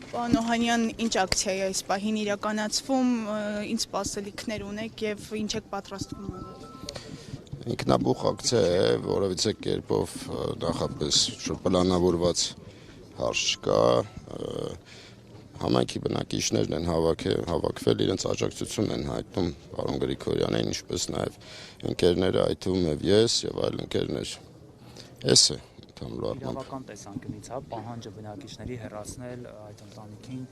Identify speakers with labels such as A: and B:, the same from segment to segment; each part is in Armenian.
A: Պարոն Օհանյան, ինչ ակցիա է այս պահին իրականացվում, ինչ սպասելիքներ ունեք եւ ինչ եք պատրաստվում անել։
B: Ինքնաբուխ ակցիա է, որովհետեւ կերպով նախապես պլանավորված հարց չկա, համայնքի բնակիչներն են հավաքվել, իրենց աջակցությունն են հայտնում պարոն Գրիգորյանին, ինչպես նաեւ ընկերները, այդ թվում եւ ես եւ այլ ընկերներ։ Էս է
C: Իրավական տեսանկյունից պահանջը բնակիչների հեռացնել այդ ընտանիքին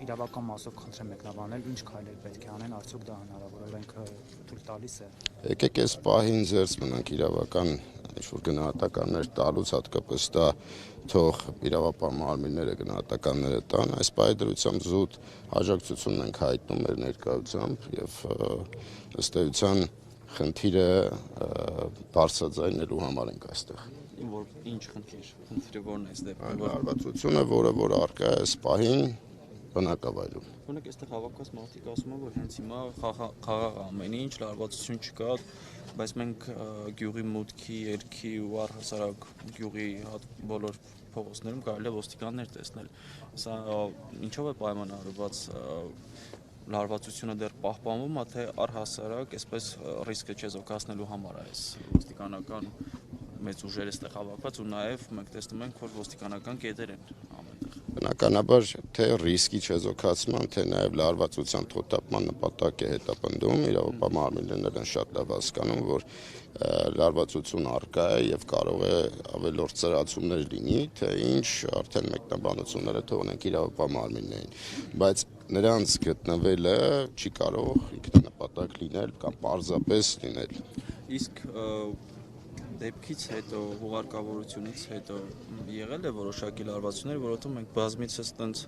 C: իրավական մասով խնդրեմ մեկնաբանել, ինչ քայլեր պետք է անեն, արդյոք դա հնարավոր է, օրենքը թույլ տալիս է։
B: Եկեք այս պահին զերծ մնանք իրավական ինչ-որ գնահատականներ տալուց, հատկապես դա թող իրավապահ մարմինները գնահատականները տան, այս պահի դրությամբ զուտ աջակցությունն ենք հայտնում մեր ներկայությամբ եւ ըստ էության խնդիրը բարձրաձայնելու համար ենք այստեղ։
D: Ինչ խնդիրը որն է այս դեպքում։
B: Հարվածությունը, որ առկա է այս պահին բնակավայրում։
D: Օրինակ այստեղ հավաքված մարդիկ ասում են, որ հենց հիմա խաղաղ ամեն ինչ, լարվածություն չկա, բայց մենք գյուղի մուտքի, երգի ու առհասարակ գյուղի բոլոր փողոցներում կարելի է ոստիկաններ տեսնել։ Սա ինչով է պայմանավորված, լարվածությունը դեռ պահպանվում է, թե առհասարակ այսպես ռիսկը չեզոքացնելու համար է այս ոստիկանական մեծ ուժերը ստեղ հավաքված ու նաև մենք տեսնում ենք, որ ոստիկանական կետեր են ամենտեղ։
B: Բնականաբար թե ռիսկի չեզոքացման, թե նաև լարվածության թոթափման նպատակ է հետապնդում, իրավապահ մարմիններն են շատ լավ հասկանում, որ լարվածություն առկա է եւ կարող է ավելորդ ծրացումներ լինի, թե ինչ արդեն մեկնաբանությունները թողնենք իրավապահ մարմիններին, բայց նրանց գտնվելը չի կարող ինքնանպատակ լինել կամ պարզապես լինել։
D: Իսկ դեպքից հետո, հուղարկավորությունից հետո եղել է որոշակի լարվածություններ, որովհետև մենք բազմիցս տենց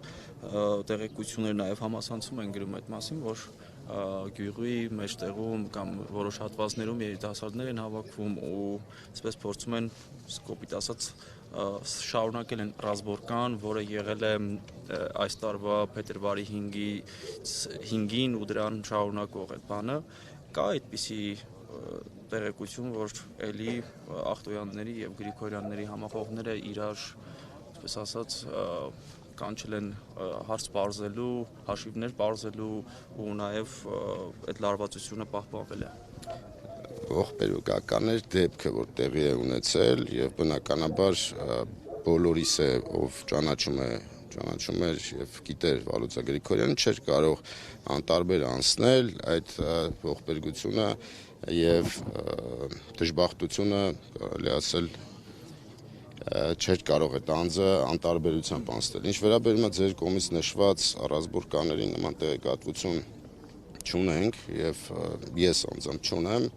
D: տեղեկություններ նաև համացանցում են գրում այդ մասին, որ գյուղի մեջտեղում կամ որոշ հատվածներում երիտասարդներ են հավաքվում ու այսպես փորձում են կոպիտ ասած շարունակել են ռազմորկան, որը եղել է այս տարվա փետրվարի 5-ին ու դրան շարունակող այդ բանը, կա այդպիսի տեղեկություն, որ էլի Ախտոյանների եւ Գրիգորյանների համախոհները իրար, այսպես ասած, կանչել են հարց պարզելու, հաշիվներ պարզելու ու նաեւ այդ լարվածությունը պահպանվել է։
B: Ողբերգական էր դեպքը, որ տեղի է ունեցել եւ բնականաբար բոլորիս է, ով ճանաչում էր եւ գիտեր Վալուցա Գրիգորյանը, չէր կարող անտարբեր անցնել այդ ողբերգությունը եւ դժբախտությունը, կարելի ասել, չէր կարող այդ անձը անտարբերությամբ անցնել։ Ինչ վերաբերում է ձեր կողմից նշված առանձնուրկաների նման տեղեկատվություն չունենք եւ ես անձամբ չունեմ,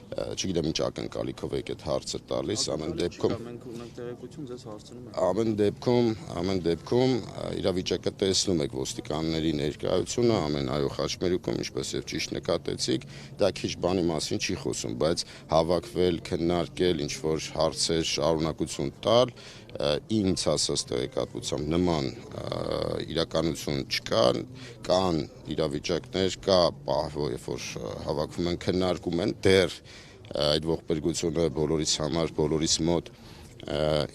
B: չգիտեմ ինչ ակնկալիքով եք այդ հարցը տալիս, ամեն դեպքում
D: մենք ունենք տեղեկություն, ձեզ հարցնում ենք։
B: Ամեն դեպքում իրավիճակը տեսնում եք ոստիկանների ներկայությունը ամեն այո խաչմերուկում, ինչպես եւ ճիշտ նկատեցիք, դա քիչ բանի մասին չի խոսում, բայց հավաքվել, քննարկել, ինչ որ հարցեր շարունակություն տալ, ինձ հասած տեղեկատվությամբ նման իրականություն չկա, կան իրավիճակներ, կա պահ, որ հավաքվում են, քննարկում են, դեռ այդ ողբերգությունը բոլորիս համար, բոլորիս մոտ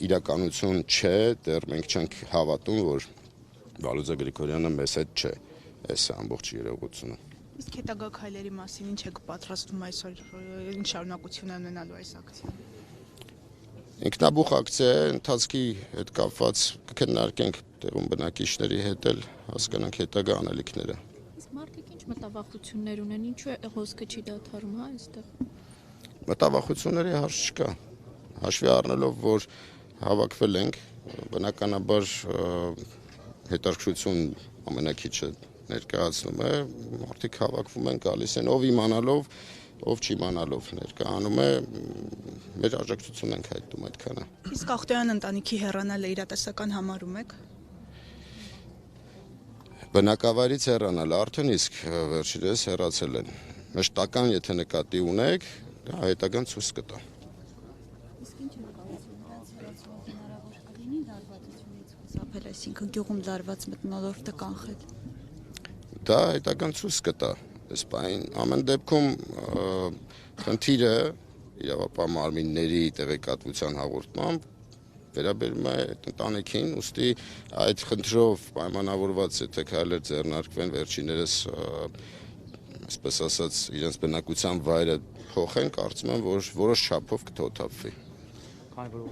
B: իրականություն չէ, դեռ մենք չենք հավատում, որ Վալուձա Գրիգորյանը մեզ հետ չէ, այս է ամբողջ երևույթությունը։
A: Իսկ հետագա քայլերի մասին ինչ եք պատրաստվում այսօր, ինչ շարունակություն է ունենալու այս ակցիան։
B: Ինքնաբուխ ակցիա ընթացքի հետ կապված կքննարկենք տեղում բնակիչների հետ էլ հասկանանք հետագա անելիքները։
E: Իսկ մարդիկ ինչ մտավախություններ ունեն, ինչու է հոսքը չի դադարում, հա, այստեղ։
B: Մտավախությունների հարց չկա։ Հաշվի առնելով, որ հավաքվել ենք, բնականաբար հետաքրքրություն ամենակիչը ներկայացնում է, մարդիկ հավաքվում են, գալիս են, ով իմանալով, ով չիմանալով ներկայանում է, մեր աջակցությունն ենք հայտնում այդքանը։
A: Իսկ Ախտոյան ընտանիքի հեռանալը իրատեսական համարում եք։
B: Բնակավայրից հեռանալ արդեն իսկ վերջինս հեռացել են։ Մշտական եթե նկատի ունեք, դա հետագան ցույց կտա։
F: Իսկ ինչ է հնարավոր կլինի լարվածությունից խուսափել, այսինքն գյուղում լարված մթնոլորտը կանխել։
B: Դա հետագան ցույց կտա։ Այս բան ամեն դեպքում խնդիրը իրավապահ մարմինների տեղեկատվության հաղորդմամբ վերաբերում է ընտանիքին, ուստի այդ խնդրով պայմանավորված է թե քայլեր ձեռնարկվեն վերջիներս այսպես ասած իրենց բնակության վայրը փոխեն, կարծում եմ, որ որոշ չափով կթոթափվի։
C: Քանի որ